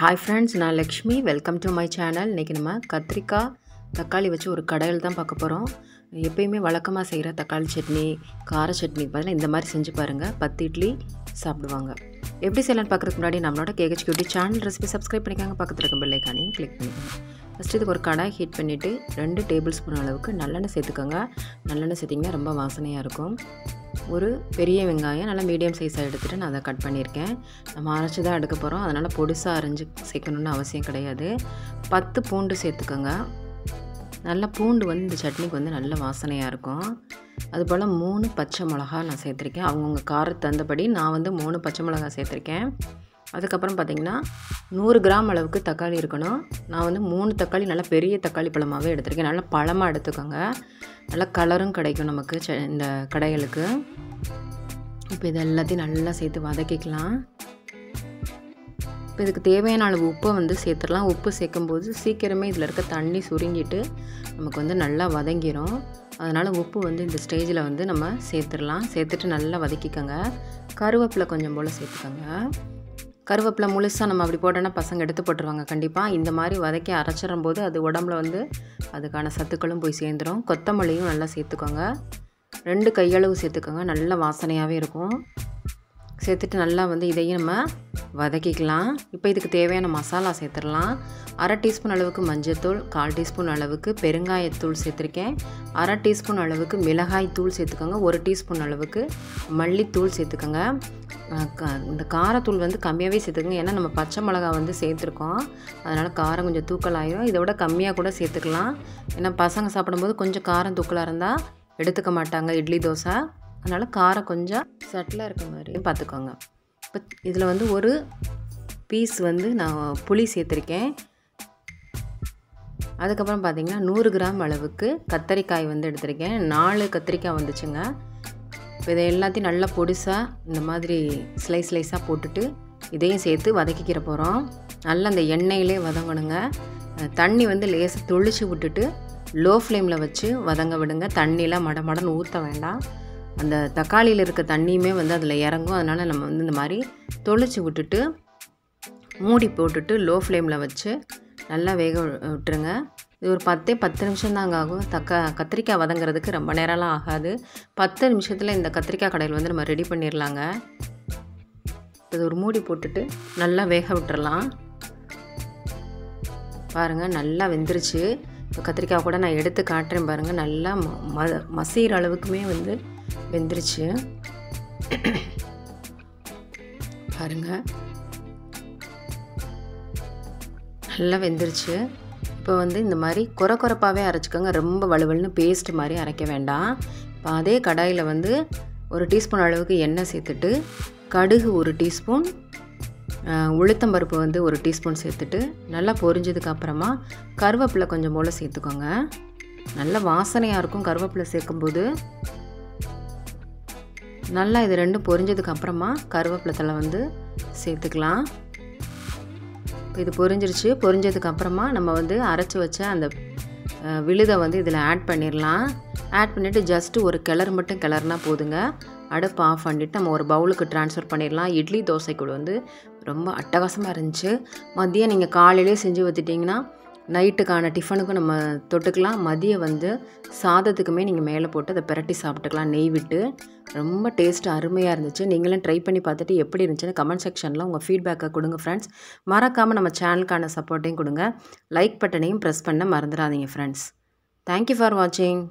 Hi friends, நான் Lakshmi. Welcome to my channel. இன்றைக்கி நம்ம கத்திரிக்காய் தக்காளி வச்சு ஒரு கடையில் தான் பார்க்க போகிறோம். எப்பயுமே வழக்கமாக செய்கிற தக்காளி சட்னி, கார சட்னி பதிலாக இந்த மாதிரி செஞ்சு பாருங்கள். 10 இட்லி சாப்பிடுவாங்க. எப்படி செய்யலான்னு பார்க்குறதுக்கு முன்னாடி நம்மளோட KH cutie channel recipe subscribe பண்ணிக்காங்க. பக்கத்தில் இருக்க பெல் ஐக்கானையும் கிளிக் பண்ணிக்கோங்க. ஃபஸ்ட்டு இதுக்கு ஒரு கடாய் ஹீட் பண்ணிவிட்டு 2 டேபிள் ஸ்பூன் அளவுக்கு நல்லெண்ணெய் சேர்த்துக்கோங்க. நல்லெண்ணெய் சேர்த்திங்கன்னா ரொம்ப வாசனையாக இருக்கும். ஒரு பெரிய வெங்காயம் நல்லா மீடியம் சைஸாக எடுத்துகிட்டு நான் அதை கட் பண்ணியிருக்கேன். நம்ம அரைச்சி தான் எடுக்க போகிறோம், அதனால் பொடிசாக அரைஞ்சி சேர்க்கணுன்னு அவசியம் கிடையாது. 10 பூண்டு சேர்த்துக்கோங்க. நல்லா பூண்டு வந்து இந்த சட்னிக்கு வந்து நல்ல வாசனையாக இருக்கும். அதுபோல் 3 பச்சை மிளகா நான் சேர்த்துருக்கேன். அவங்கவுங்க காரத்து தகுந்தபடி நான் வந்து 3 பச்சை மிளகா சேர்த்துருக்கேன். அதுக்கப்புறம் பார்த்திங்கன்னா 100 கிராம் அளவுக்கு தக்காளி இருக்கணும். நான் வந்து 3 தக்காளி நல்லா பெரிய தக்காளி பழமாகவே எடுத்துருக்கேன். நல்லா பழமாக எடுத்துக்கோங்க. நல்லா கலரும் கிடைக்கும் நமக்கு இந்த கடைகளுக்கு. இப்போ இது எல்லாத்தையும் நல்லா சேர்த்து வதக்கிக்கலாம். இப்போ இதுக்கு தேவையான அளவு உப்பை வந்து சேர்த்துடலாம். உப்பு சேர்க்கும்போது சீக்கிரமே இதில் இருக்க தண்ணி சுருங்கிட்டு நமக்கு வந்து நல்லா வதங்கிடும். அதனால் உப்பு வந்து இந்த ஸ்டேஜில் வந்து நம்ம சேர்த்துடலாம். சேர்த்துட்டு நல்லா வதக்கிக்கோங்க. கருவேப்பிலை கொஞ்சம் போல் சேர்த்துக்கோங்க. கருவேப்பிலை முழுசாக நம்ம அப்படி போட்டோன்னா பசங்க எடுத்து போட்டுருவாங்க கண்டிப்பாக. இந்த மாதிரி வதக்கி அரைச்சிடும் போது அது உடம்புல வந்து அதுக்கான சத்துக்களும் போய் சேர்ந்துடும். கொத்தமல்லியும் நல்லா சேர்த்துக்கோங்க. 2 கையளவு சேர்த்துக்கோங்க. நல்ல வாசனையாகவே இருக்கும். சேர்த்துட்டு நல்லா வந்து இதையும் நம்ம வதக்கிக்கலாம். இப்போ இதுக்கு தேவையான மசாலா சேர்த்துடலாம். 1/2 டீஸ்பூன் அளவுக்கு மஞ்சள்தூள், 1/4 டீஸ்பூன் அளவுக்கு பெருங்காயத்தூள் சேர்த்துருக்கேன். 1/2 டீஸ்பூன் அளவுக்கு மிளகாய் தூள் சேர்த்துக்கோங்க. 1 டீஸ்பூன் அளவுக்கு மல்லித்தூள் சேர்த்துக்கோங்க. இந்த காரத்தூள் வந்து கம்மியாகவே சேர்த்துக்கோங்க. ஏன்னா நம்ம பச்சை மிளகா வந்து சேர்த்துருக்கோம், அதனால் காரம் கொஞ்சம் தூக்கலாயிரும். இதை விட கம்மியாக கூட சேர்த்துக்கலாம். ஏன்னா பசங்க சாப்பிடும்போது கொஞ்சம் காரம் தூக்கலாக இருந்தால் எடுத்துக்க மாட்டாங்க இட்லி தோசை. அதனால் காரம் கொஞ்சம் சட்டிலாக இருக்க மாதிரி பார்த்துக்கோங்க. இப்போ இதில் வந்து ஒரு பீஸ் வந்து நான் புளி சேர்த்துருக்கேன். அதுக்கப்புறம் பார்த்திங்கன்னா 100 கிராம் அளவுக்கு கத்தரிக்காய் வந்து எடுத்திருக்கேன். 4 கத்திரிக்காய் வந்துச்சுங்க. இப்போ இதை எல்லாத்தையும் நல்லா பொடிசாக இந்த மாதிரி ஸ்லைஸாக போட்டுட்டு இதையும் சேர்த்து வதக்கிக்கிற போகிறோம். நல்லா அந்த எண்ணெயிலே வதங்கணுங்க. தண்ணி வந்து லேசாக தொளிச்சு விட்டுட்டு லோ ஃப்ளேமில் வச்சு வதங்க விடுங்க. தண்ணியெலாம் மடன்னு ஊற்ற வேண்டாம். அந்த தக்காளியில் இருக்க தண்ணியுமே வந்து அதில் இறங்கும். அதனால் நம்ம வந்து இந்த மாதிரி தொளிச்சு விட்டுட்டு மூடி போட்டுட்டு லோ ஃப்ளேமில் வச்சு நல்லா வேக விட்டுருங்க. இது ஒரு 10 நிமிஷம் தாங்க ஆகும். கத்திரிக்காய் வதங்கிறதுக்கு ரொம்ப நேரம்லாம் ஆகாது. 10 நிமிஷத்தில் இந்த கத்திரிக்காய் கடையில் வந்து நம்ம ரெடி பண்ணிடலாங்க. இது ஒரு மூடி போட்டுட்டு நல்லா வேக விட்டுறலாம். பாருங்கள் நல்லா வெந்துருச்சு. இப்போ கத்திரிக்காய் கூட நான் எடுத்து காட்டுறேன் பாருங்கள். நல்லா மசிகிற அளவுக்குமே வந்து வெந்துருச்சு பாருங்கள். நல்லா வெந்துருச்சு. இப்போ வந்து இந்த மாதிரி குறப்பாகவே அரைச்சிக்கோங்க. ரொம்ப வலுவலுன்னு பேஸ்ட் மாதிரி அரைக்க வேண்டாம். இப்போ அதே கடாயில் வந்து 1 டீஸ்பூன் அளவுக்கு எண்ணெய் சேர்த்துட்டு கடுகு 1 டீஸ்பூன், உளுத்தம்பருப்பு வந்து 1 டீஸ்பூன் சேர்த்துட்டு நல்லா பொரிஞ்சதுக்கு அப்புறமா கருவேப்பிலை கொஞ்சம் போல் சேர்த்துக்கோங்க. நல்ல வாசனையாக இருக்கும் கருவேப்பிலை சேர்க்கும்போது. நல்லா இது 2 பொரிஞ்சதுக்கு அப்புறமா கருவேப்பிலை தழை வந்து சேர்த்துக்கலாம். இப்போ இது பொரிஞ்சிருச்சு. பொரிஞ்சதுக்கு அப்புறமா நம்ம வந்து அரைச்சி வச்ச அந்த விழுதை வந்து இதில் ஆட் பண்ணிடலாம். ஆட் பண்ணிவிட்டு ஜஸ்ட்டு ஒரு கிளறு மட்டும் கிளறுனா போதுங்க. அடுப்பு ஆஃப் பண்ணிவிட்டு நம்ம ஒரு பவுலுக்கு ட்ரான்ஸ்ஃபர் பண்ணிடலாம். இட்லி தோசை கூட வந்து ரொம்ப அட்டகாசமாக இருந்துச்சு. மதியம் நீங்கள் காலையிலே செஞ்சு வச்சுட்டிங்கன்னா நைட்டுக்கான டிஃபனுக்கும் நம்ம தொட்டுக்கலாம். மதியம் வந்து சாதத்துக்குமே நீங்கள் மேலே போட்டு அதை பிரட்டி சாப்பிட்டுக்கலாம் நெய் விட்டு. ரொம்ப டேஸ்ட்டு அருமையாக இருந்துச்சு. நீங்களும் ட்ரை பண்ணி பார்த்துட்டு எப்படி இருந்துச்சுன்னு கமெண்ட் செக்ஷனில் உங்கள் ஃபீட்பேக்கை கொடுங்க ஃப்ரெண்ட்ஸ். மறக்காமல் நம்ம சேனலுக்கான சப்போர்ட்டையும் கொடுங்க. லைக் பட்டனையும் ப்ரெஸ் பண்ண மறந்துடாதீங்க ஃப்ரெண்ட்ஸ். தேங்க்யூ ஃபார் வாட்சிங்.